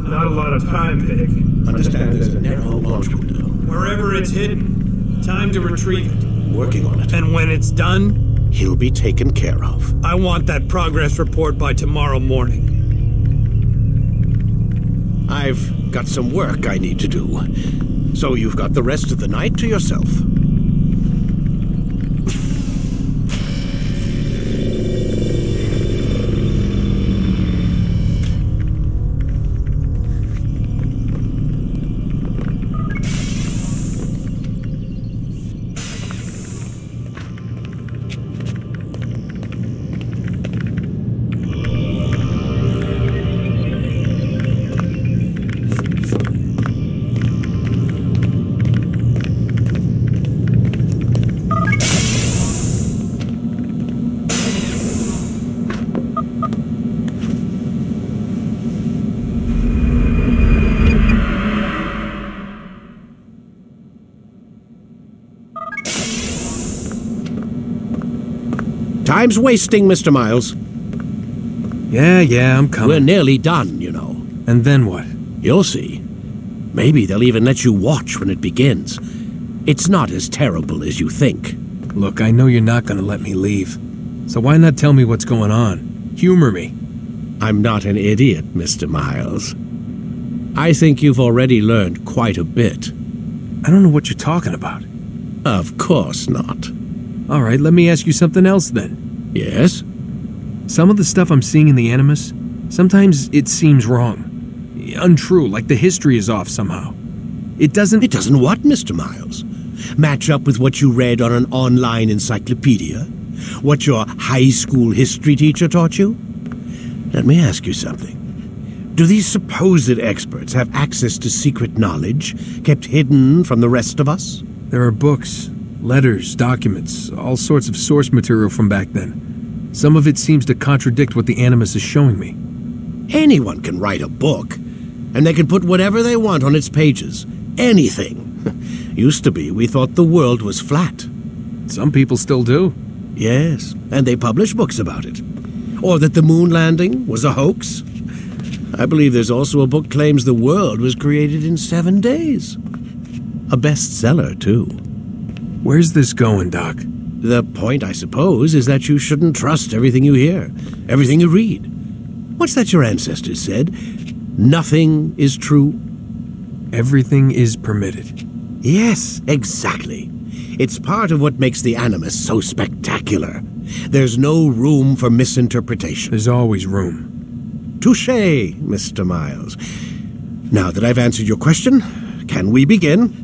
Not a lot of time, Vic. Understand there's a narrow launch window. Wherever it's hidden, time to retrieve it. Working on it. And when it's done, He'll be taken care of. I want that progress report by tomorrow morning. I've got some work I need to do. So you've got the rest of the night to yourself. Time's wasting, Mr. Miles. Yeah, I'm coming. We're nearly done, you know. And then what? You'll see. Maybe they'll even let you watch when it begins. It's not as terrible as you think. Look, I know you're not gonna let me leave. So why not tell me what's going on? Humor me. I'm not an idiot, Mr. Miles. I think you've already learned quite a bit. I don't know what you're talking about. Of course not. All right, let me ask you something else then. Yes? Some of the stuff I'm seeing in the Animus, sometimes it seems wrong. Untrue, like the history is off somehow. It doesn't... It doesn't what, Mr. Miles? Match up with what you read on an online encyclopedia? What your high school history teacher taught you? Let me ask you something. Do these supposed experts have access to secret knowledge kept hidden from the rest of us? There are books, letters, documents, all sorts of source material from back then. Some of it seems to contradict what the Animus is showing me. Anyone can write a book, and they can put whatever they want on its pages. Anything. Used to be, we thought the world was flat. Some people still do. Yes, and they publish books about it. Or that the moon landing was a hoax. I believe there's also a book claims the world was created in 7 days. A bestseller, too. Where's this going, Doc? The point, I suppose, is that you shouldn't trust everything you hear, everything you read. What's that your ancestors said? Nothing is true? Everything is permitted. Yes, exactly. It's part of what makes the Animus so spectacular. There's no room for misinterpretation. There's always room. Touché, Mr. Miles. Now that I've answered your question, can we begin?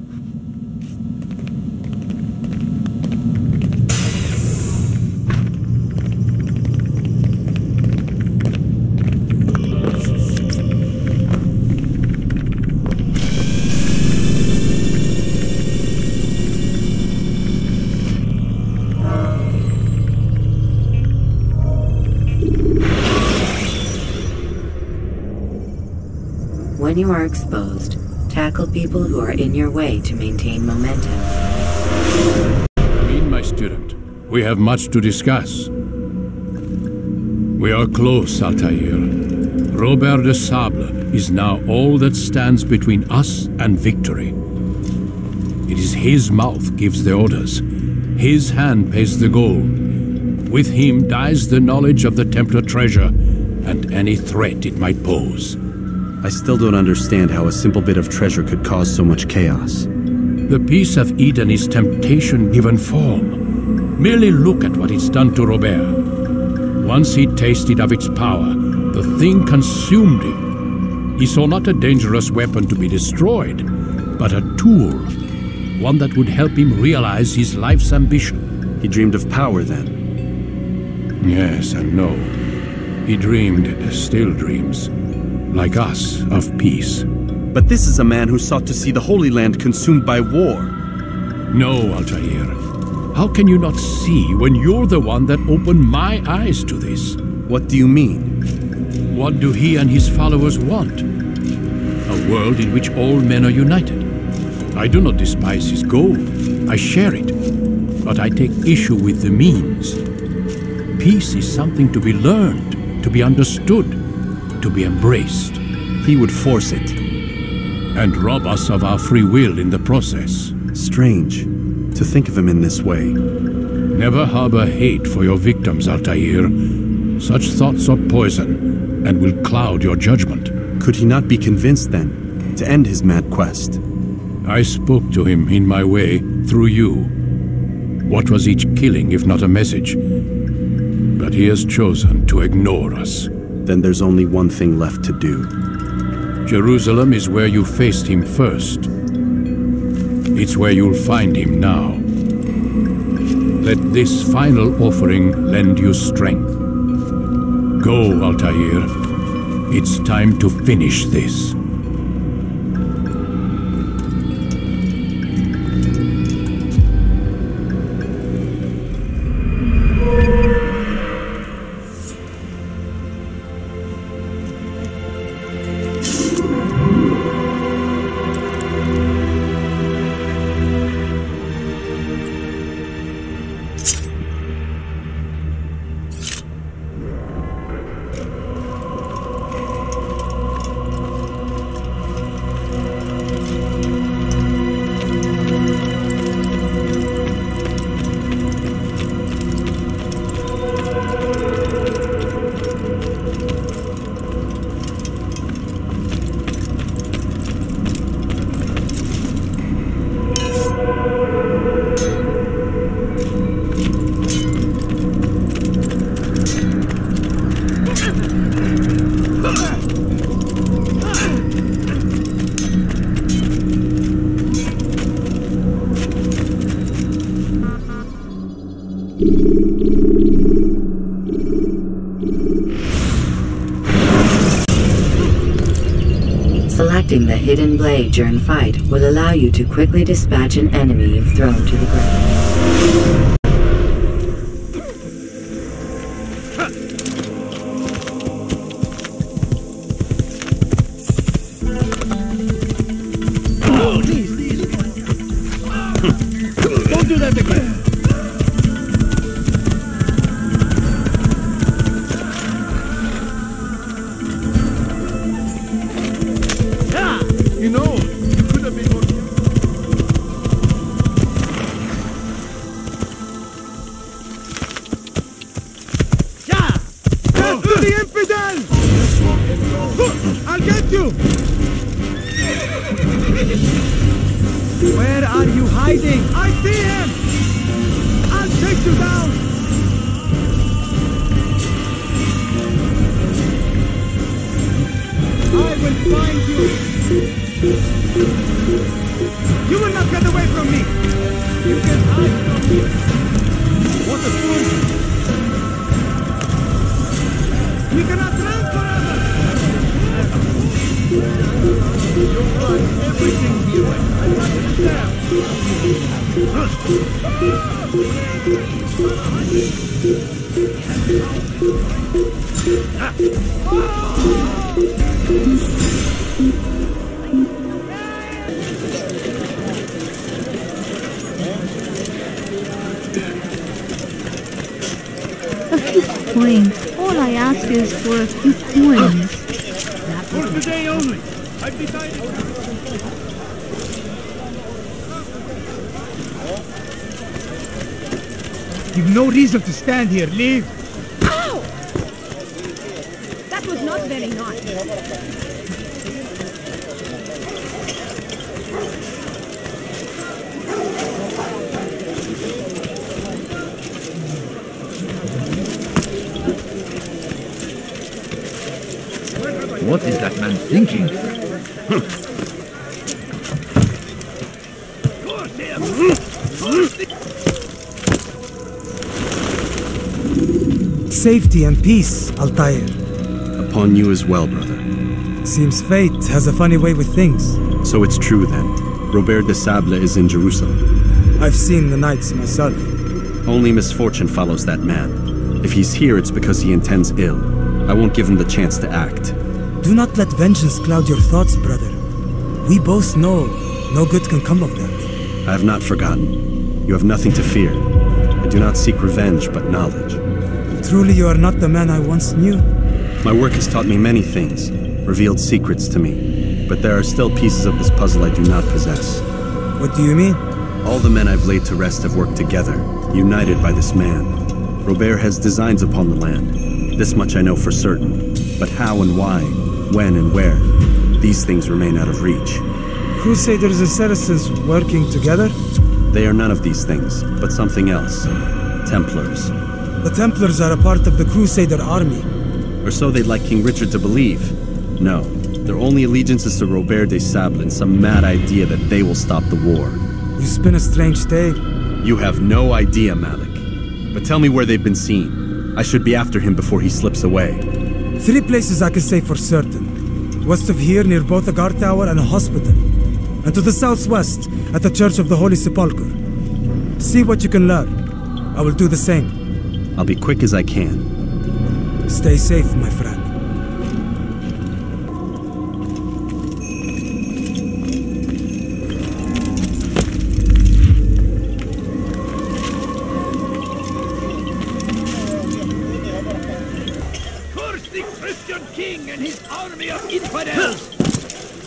When you are exposed, tackle people who are in your way to maintain momentum. Come in, my student. We have much to discuss. We are close, Altair. Robert de Sable is now all that stands between us and victory. It is his mouth gives the orders. His hand pays the gold. With him dies the knowledge of the Templar treasure and any threat it might pose. I still don't understand how a simple bit of treasure could cause so much chaos. The Piece of Eden is temptation given form. Merely look at what it's done to Robert. Once he tasted of its power, the thing consumed him. He saw not a dangerous weapon to be destroyed, but a tool. One that would help him realize his life's ambition. He dreamed of power then? Yes and no. He dreamed, still dreams. Like us, of peace. But this is a man who sought to see the Holy Land consumed by war. No, Altair. How can you not see when you're the one that opened my eyes to this? What do you mean? What do he and his followers want? A world in which all men are united. I do not despise his goal. I share it. But I take issue with the means. Peace is something to be learned, to be understood, to be embraced. He would force it. And rob us of our free will in the process. Strange to think of him in this way. Never harbor hate for your victims, Altair. Such thoughts are poison and will cloud your judgment. Could he not be convinced, then, to end his mad quest? I spoke to him in my way, through you. What was each killing if not a message? But he has chosen to ignore us. Then there's only one thing left to do. Jerusalem is where you faced him first. It's where you'll find him now. Let this final offering lend you strength. Go, Altair. It's time to finish this. Selecting the hidden blade during fight will allow you to quickly dispatch an enemy you've thrown to the ground. Don't do that again! You know, you could have been more... Yeah! Death to the infidel! I'll get you! Where are you hiding? I see him! I'll take you down! I will find you! You will not get away from me! You can hide from me! What a fool! We cannot run forever! You find everything here! I want to stand! A few coins. All I ask is for a few coins. For today only. I've decided. You've no reason to stand here. Leave. Ow! That was not very nice. What is that man thinking? Safety and peace, Altair. Upon you as well, brother. Seems fate has a funny way with things. So it's true then. Robert de Sable is in Jerusalem. I've seen the knights myself. Only misfortune follows that man. If he's here, it's because he intends ill. I won't give him the chance to act. Do not let vengeance cloud your thoughts, brother. We both know no good can come of that. I have not forgotten. You have nothing to fear. I do not seek revenge, but knowledge. Truly you are not the man I once knew. My work has taught me many things. revealed secrets to me. But there are still pieces of this puzzle I do not possess. What do you mean? All the men I've laid to rest have worked together, united by this man. Robert has designs upon the land. This much I know for certain. But how and why, when and where, these things remain out of reach. Crusaders and Saracens working together? They are none of these things, but something else. Templars. The Templars are a part of the Crusader army. Or so they'd like King Richard to believe. No, their only allegiance is to Robert de Sable and some mad idea that they will stop the war. You spin a strange tale. You have no idea, Malik. But tell me where they've been seen. I should be after him before he slips away. 3 places I can say for certain. West of here, near both a guard tower and a hospital. And to the southwest, at the Church of the Holy Sepulchre. See what you can learn. I will do the same. I'll be quick as I can. Stay safe, my friend. Curse the Christian king and his army of infidels!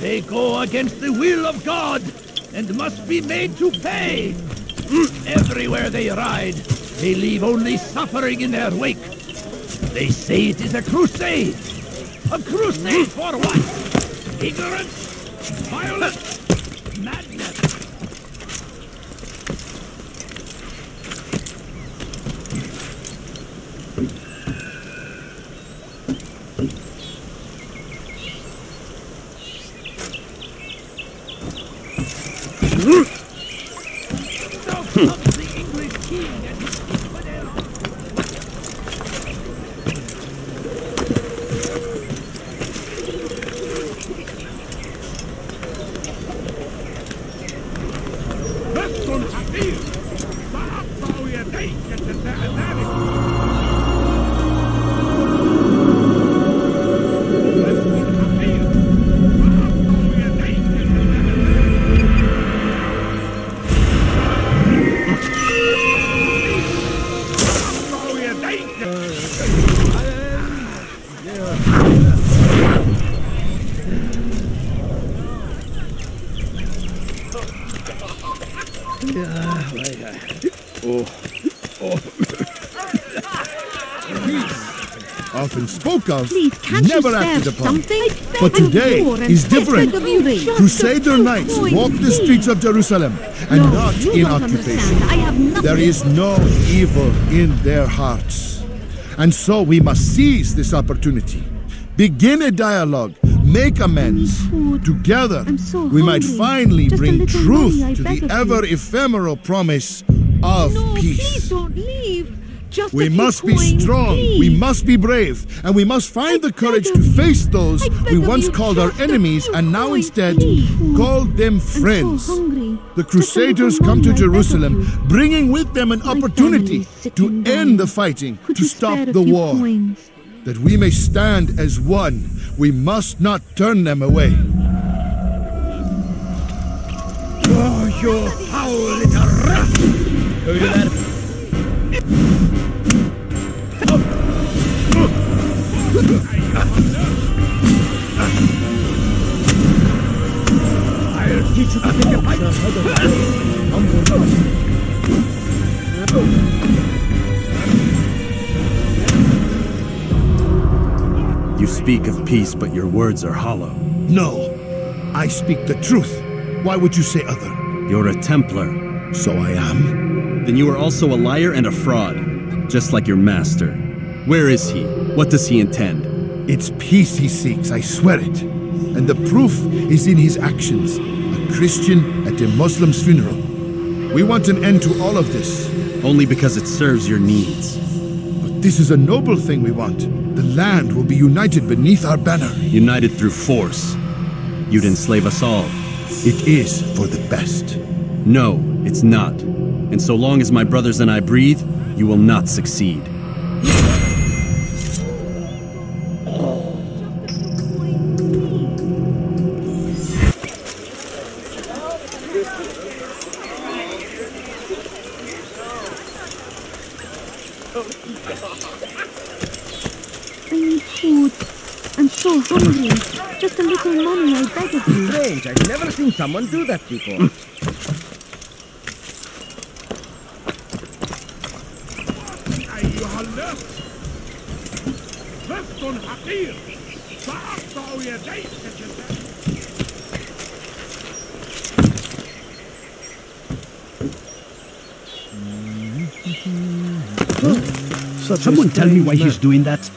They go against the will of God and must be made to pay! Everywhere they ride, they leave only suffering in their wake. They say it is a crusade. A crusade for what? Ignorance? Violence? Madness? Often spoke of, Please, can't never you acted spare upon. something? But today is different. Just Crusader a knights point, walk the please. streets of Jerusalem and No, not you in don't occupation. understand. I have nothing. There is no evil in their hearts. And so we must seize this opportunity. Begin a dialogue. Make amends. Together, so we might hungry. finally Just a bring little truth money, I to beg the of you. ever-ephemeral promise of No, peace. please don't leave. Just We a few must be coins, strong, please. we must be brave, and we must find the courage to face those we once called our enemies and now instead call them friends. The Crusaders come to Jerusalem, bringing with them an opportunity to end the fighting, to stop the war. That we may stand as one, we must not turn them away. Oh, you foul little rat! I'll teach you to take a fight! You speak of peace, but your words are hollow. No, I speak the truth. Why would you say other? You're a Templar. So I am. Then you are also a liar and a fraud, just like your master. Where is he? What does he intend? It's peace he seeks, I swear it. And the proof is in his actions. A Christian at a Muslim's funeral. We want an end to all of this. Only because it serves your needs. But this is a noble thing we want. The land will be united beneath our banner. United through force. You'd enslave us all. It is for the best. No, it's not. And so long as my brothers and I breathe, you will not succeed. I need food. I'm so hungry. Just a little money, I beg of you. Strange, I've never seen someone do that before. Someone tell me why he's doing that.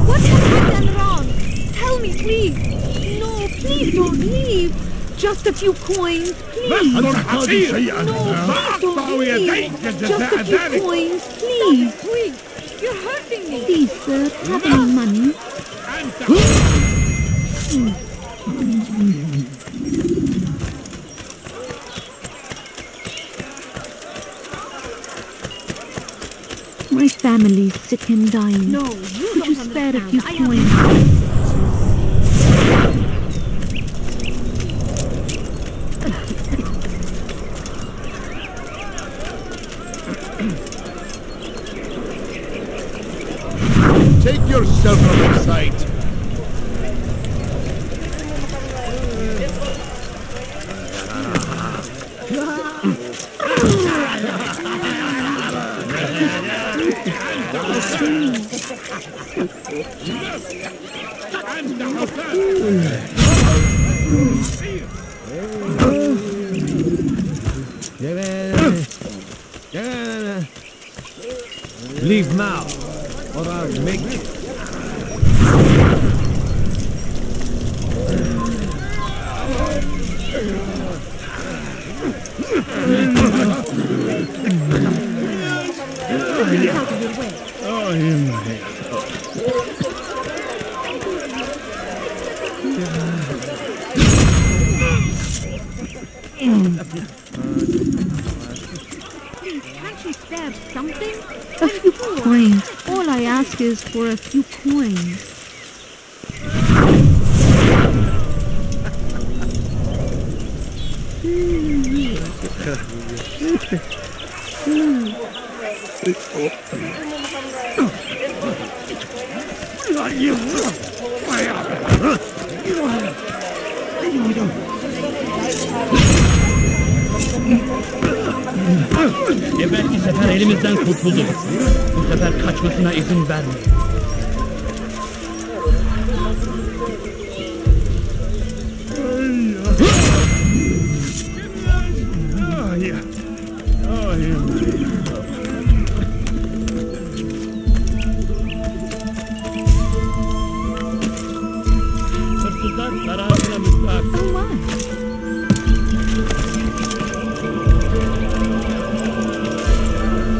What have I done wrong? Tell me, please. No, please don't leave. Just a few coins, please. No, please don't leave. Just a few coins, please. Please, you're hurting me. Please, sir, have any money? My family's sick and dying. No, Could you spare a few coins? Take yourself out of sight. Leave now, or I'll make it. Oh, in my head. Can't you spare something? A few coins. All I ask is for a few coins. Evvelki sefer elimizden kurtuldu. Bu sefer kaçmasına izin vermeyin. Hırsızlar zararına müstahak.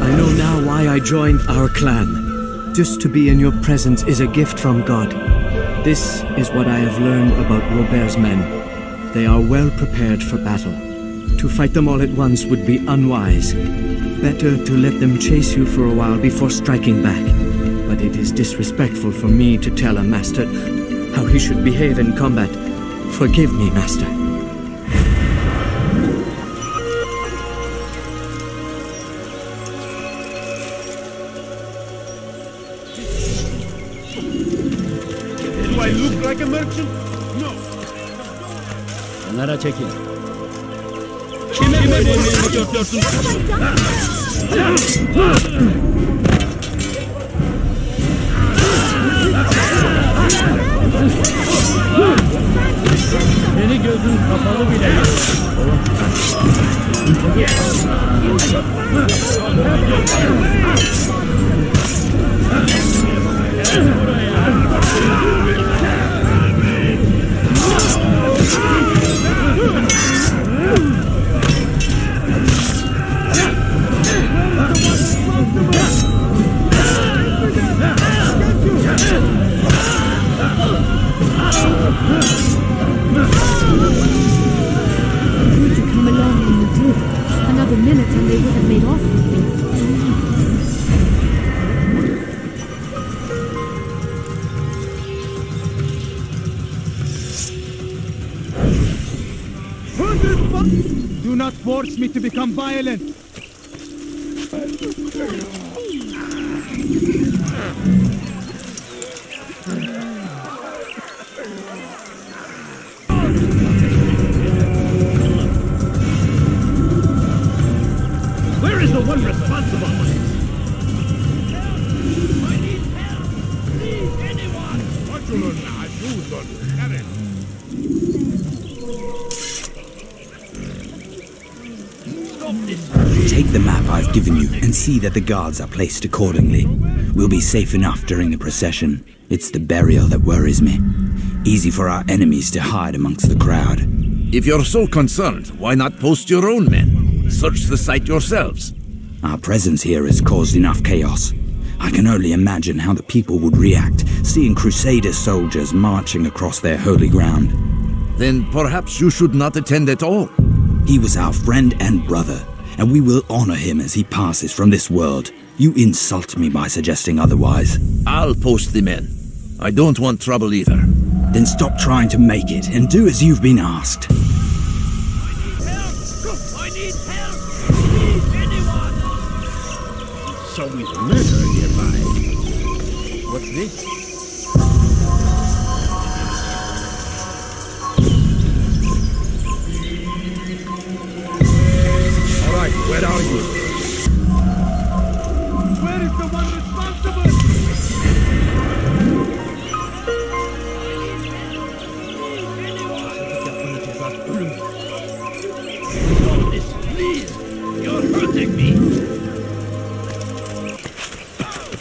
I know now why I joined our clan. Just to be in your presence is a gift from God. This is what I have learned about Robert's men. They are well prepared for battle. To fight them all at once would be unwise. Better to let them chase you for a while before striking back. But it is disrespectful for me to tell a master how he should behave in combat. Forgive me, master. Do I look like a merchant? No. Onlara çekil. Kime böyle emir ediyorsun? Seni gözün kapalı bile yok. Come along when you did. Another minute and they would have made off with me. Do not force me to become violent. Where is the one responsible? I need help! Please, anyone! Stop this! Take the map I've given you and see that the guards are placed accordingly. We'll be safe enough during the procession. It's the burial that worries me. Easy for our enemies to hide amongst the crowd. If you're so concerned, why not post your own men? Search the site yourselves. Our presence here has caused enough chaos. I can only imagine how the people would react, seeing Crusader soldiers marching across their holy ground. Then perhaps you should not attend at all. He was our friend and brother, and we will honor him as he passes from this world. You insult me by suggesting otherwise. I'll post the men. I don't want trouble either. Then stop trying to make it, and do as you've been asked. I need help! Please, anyone! So we've a murder nearby. What's this? All right, where are you? Where is the one responsible? Stop this, please! You're hurting me!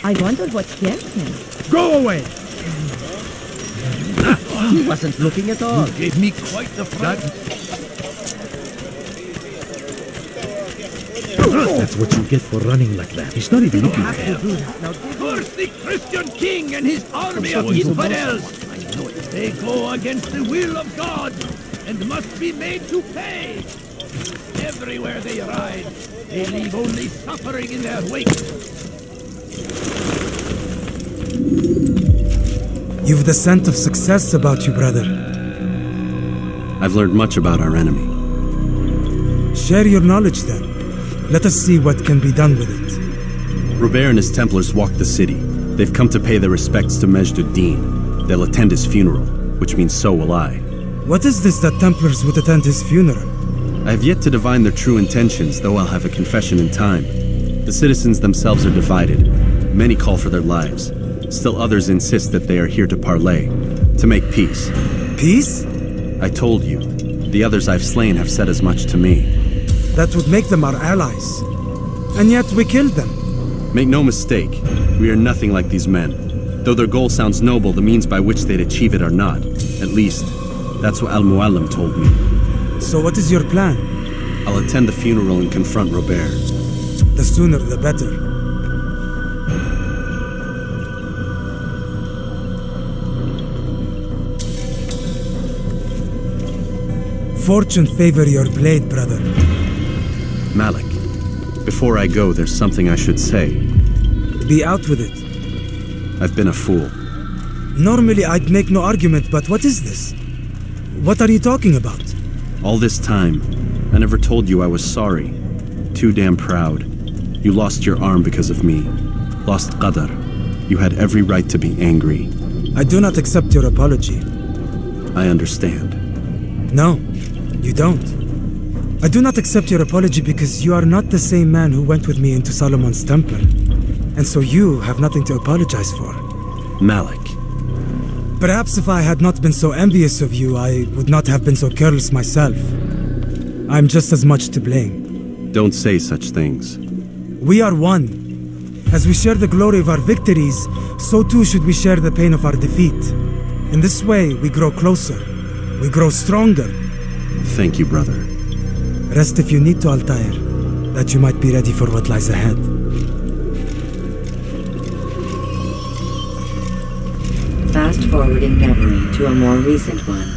I wondered what scared him. Go away! He wasn't looking at all. You gave me quite the fright. That's what you get for running like that. He's not even looking at you. Curse the Christian king and his army of infidels! They go against the will of God and must be made to pay! Everywhere they ride, they leave only suffering in their wake. You've the scent of success about you, brother. I've learned much about our enemy. Share your knowledge then. Let us see what can be done with it. Robert and his Templars walk the city. They've come to pay their respects to Majd-ud-Din. They'll attend his funeral, which means so will I. What is this that Templars would attend his funeral? I have yet to divine their true intentions, though I'll have a confession in time. The citizens themselves are divided. Many call for their lives. Still others insist that they are here to parley, to make peace. Peace? I told you. The others I've slain have said as much to me. That would make them our allies. And yet we killed them. Make no mistake, we are nothing like these men. Though their goal sounds noble, the means by which they'd achieve it are not. At least, that's what Al-Muallim told me. So what is your plan? I'll attend the funeral and confront Robert. The sooner the better. Fortune favor your blade, brother. Malik, before I go, there's something I should say. Be out with it. I've been a fool. Normally I'd make no argument, but what is this? What are you talking about? All this time, I never told you I was sorry. Too damn proud. You lost your arm because of me. Lost Qadar. You had every right to be angry. I do not accept your apology. I understand. No, you don't. I do not accept your apology because you are not the same man who went with me into Solomon's temple. And so you have nothing to apologize for. Malik. Perhaps if I had not been so envious of you, I would not have been so careless myself. I'm just as much to blame. Don't say such things. We are one. As we share the glory of our victories, so too should we share the pain of our defeat. In this way, we grow closer. We grow stronger. Thank you, brother. Rest if you need to, Altair, that you might be ready for what lies ahead. Fast-forwarding memory to a more recent one.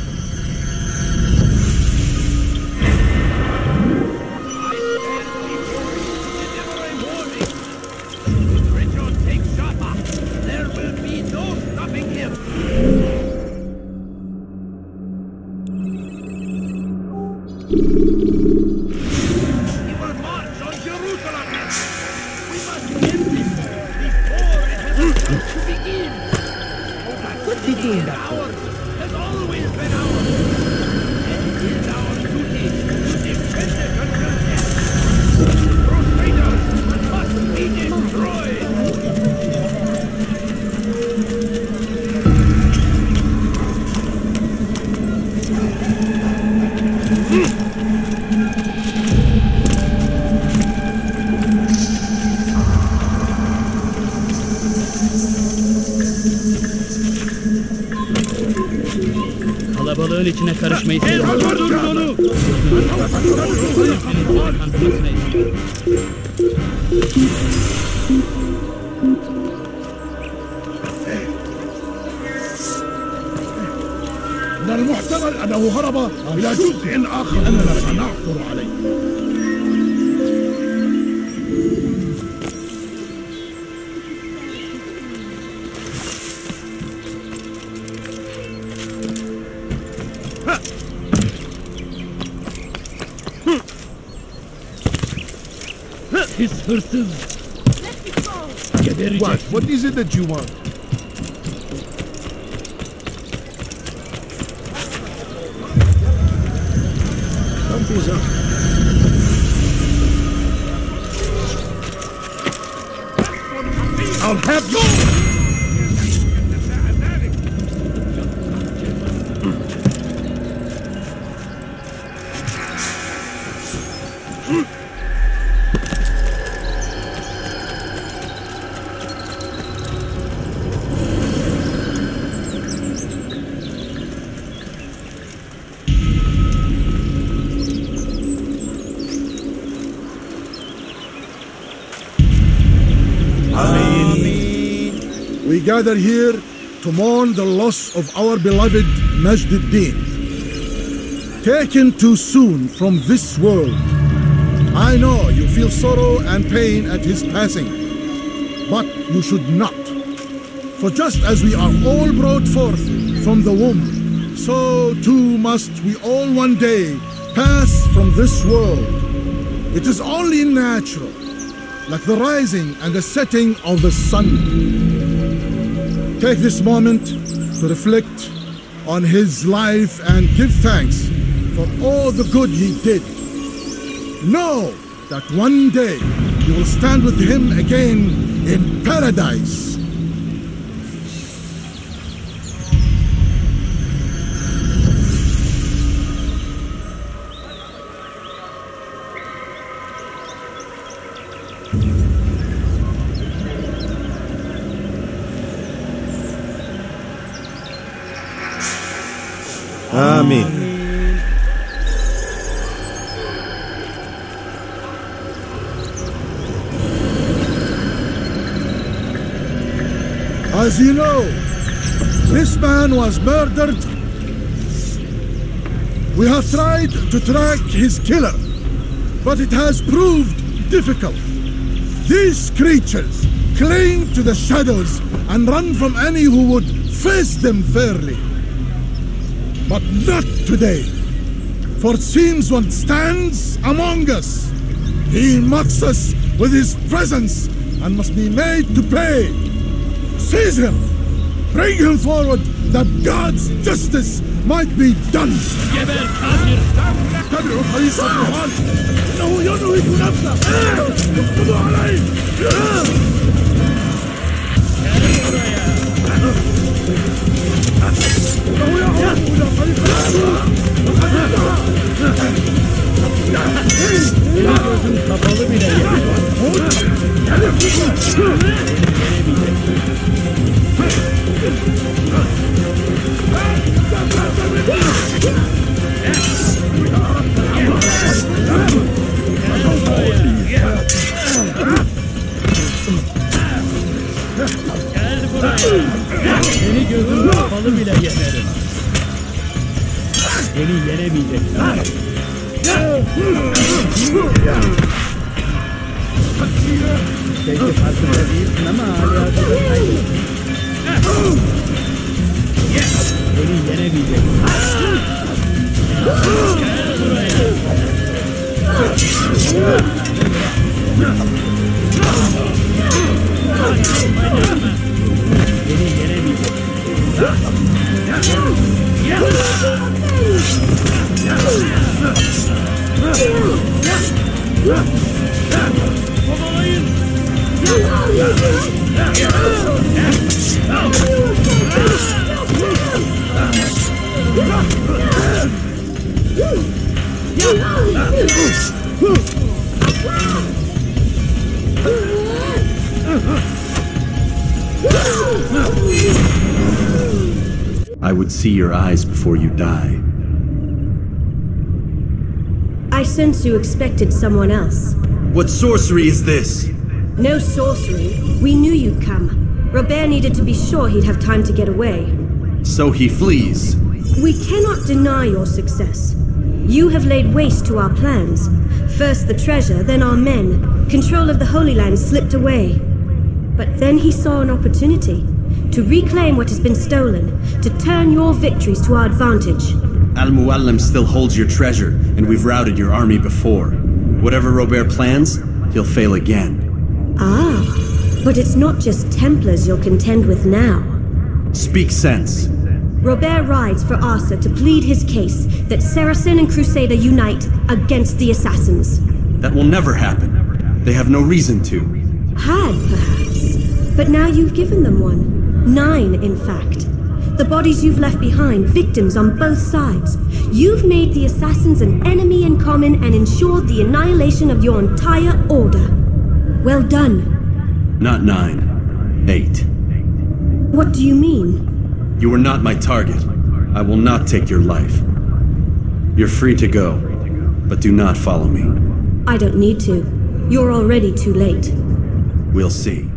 There will be no stopping him! will march on Jerusalem. We must end this before it has a chance to begin. What's he doing back there? Has always been ours. And it is our duty to defend it until death. Crusaders must be destroyed. Kalabalığın içine karışmayı sevmiyorum. Durdurun onu! من المحتمل أنه هرب إلى جزء آخر. أننا سنعثر عليه. Pis hırsız! Geberecek! What is it that you want? Something's up. I'll have you! We gather here to mourn the loss of our beloved Majd-ud-Din. Taken too soon from this world. I know you feel sorrow and pain at his passing, but you should not. For just as we are all brought forth from the womb, so too must we all one day pass from this world. It is only natural, like the rising and the setting of the sun. Take this moment to reflect on his life and give thanks for all the good he did. Know that one day you will stand with him again in paradise. Amen. As you know, this man was murdered. We have tried to track his killer, but it has proved difficult. These creatures cling to the shadows and run from any who would face them fairly. But not today, for it seems one stands among us. He mocks us with his presence and must be made to pay. Seize him! Bring him forward that God's justice might be done! تبعوا طريق الرهان إنه ينهك نفسه اقبضوا عليه إنه يعود إلى طريق Seni gözüm kapalı bile yenerim. Seni yenemeyecekler. Belki farkında değilsin ama hala farkındayım. Seni yenemeyecekler. Gel buraya. would see your eyes before you die. I sense you expected someone else. What sorcery is this? No sorcery. We knew you'd come. Robert needed to be sure he'd have time to get away. So he flees. We cannot deny your success. You have laid waste to our plans. First the treasure, then our men. Control of the Holy Land slipped away. But then he saw an opportunity to reclaim what has been stolen, to turn your victories to our advantage. Al-Muallim still holds your treasure, and we've routed your army before. Whatever Robert plans, he'll fail again. Ah, but it's not just Templars you'll contend with now. Speak sense. Robert rides for Arsa to plead his case that Saracen and Crusader unite against the Assassins. That will never happen. They have no reason to. Had, perhaps. But now you've given them one. 9, in fact. The bodies you've left behind, victims on both sides. You've made the Assassins an enemy in common and ensured the annihilation of your entire order. Well done. Not 9. 8. What do you mean? You were not my target. I will not take your life. You're free to go, but do not follow me. I don't need to. You're already too late. We'll see.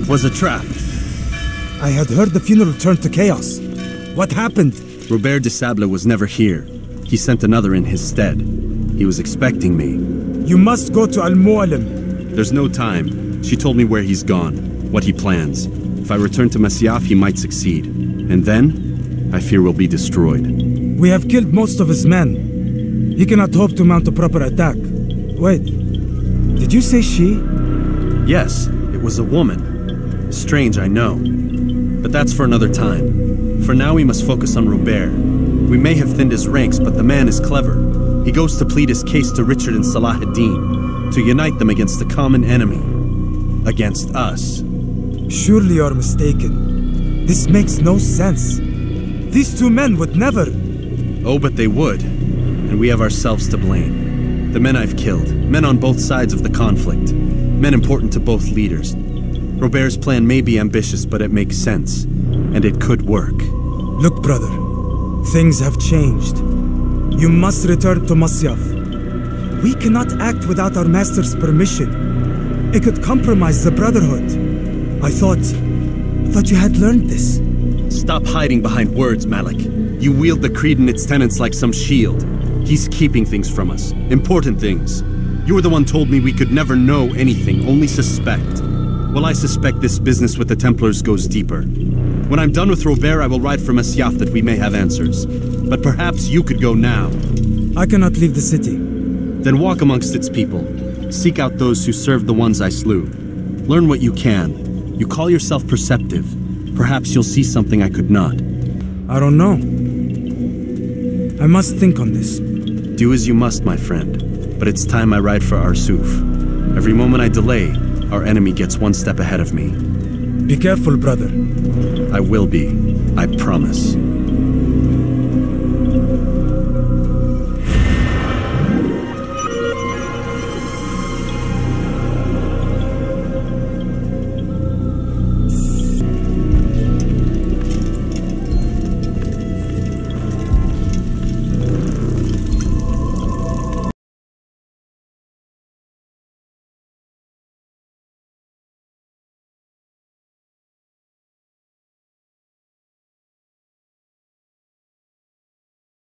Was a trap. I had heard the funeral turned to chaos. What happened? Robert de Sable was never here. He sent another in his stead. He was expecting me. You must go to Al-Muallim. There's no time. She told me where he's gone, what he plans. If I return to Masyaf, he might succeed. And then, I fear we'll be destroyed. We have killed most of his men. He cannot hope to mount a proper attack. Wait, did you say she? Yes, it was a woman. Strange, I know. But that's for another time. For now we must focus on Robert. We may have thinned his ranks, but the man is clever. He goes to plead his case to Richard and Salah ad-Din, to unite them against the common enemy. Against us. Surely you're mistaken. This makes no sense. These two men would never... Oh, but they would. And we have ourselves to blame. The men I've killed, men on both sides of the conflict, men important to both leaders. Robert's plan may be ambitious, but it makes sense. And it could work. Look, brother. Things have changed. You must return to Masyaf. We cannot act without our master's permission. It could compromise the Brotherhood. I thought you had learned this. Stop hiding behind words, Malik. You wield the Cread and its tenants like some shield. He's keeping things from us. Important things. You were the one told me we could never know anything, only suspect. Well, I suspect this business with the Templars goes deeper. When I'm done with Robert, I will ride for Masyaf that we may have answers. But perhaps you could go now. I cannot leave the city. Then walk amongst its people. Seek out those who served the ones I slew. Learn what you can. You call yourself perceptive. Perhaps you'll see something I could not. I don't know. I must think on this. Do as you must, my friend. But it's time I ride for Arsuf. Every moment I delay, our enemy gets one step ahead of me. Be careful, brother. I will be. I promise.